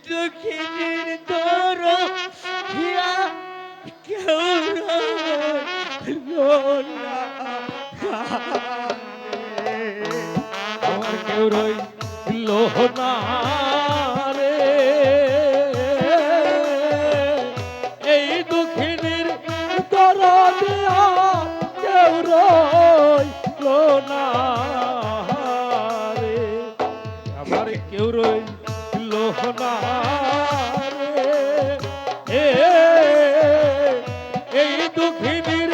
দুঃখিনীর তোর হিয়া কেউ রইলো না আমার কেউ রইল না রে এই দুঃখিনীর দরদ আর কেউ রইল না রে আমার কেউ রইল না রে এই দুঃখিনীর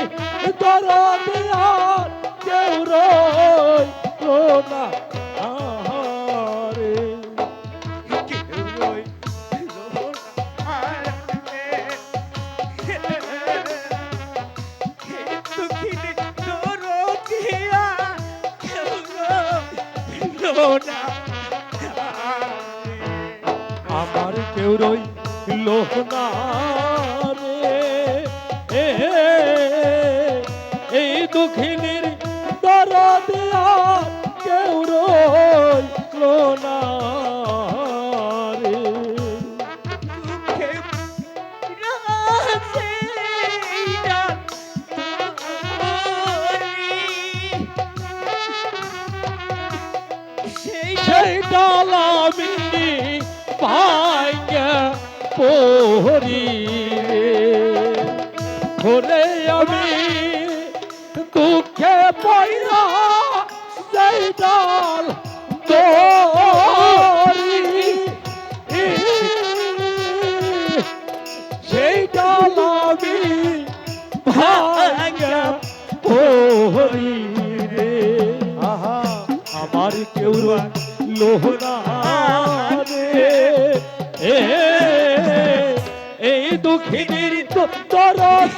দরদ আর কেউ রইল না রে কেউ রইলো না দুঃখিনীর তোর হিয়া কেউ রইলো না আমার কেউ রইল না রে এই দুঃখিনীর দরদ আর কেউ রইল না রে দুঃখে রাসে সেই ডালামি ভাঙ্গা পড়ি ঘরে আমি দুঃখে পয়রা সেই ডাল দড়ি সেই ডাল আমি ভাঙ্গা পড়ি রে আহা আমার কেউ লোহনা রে এই দুঃখিনীর দরদ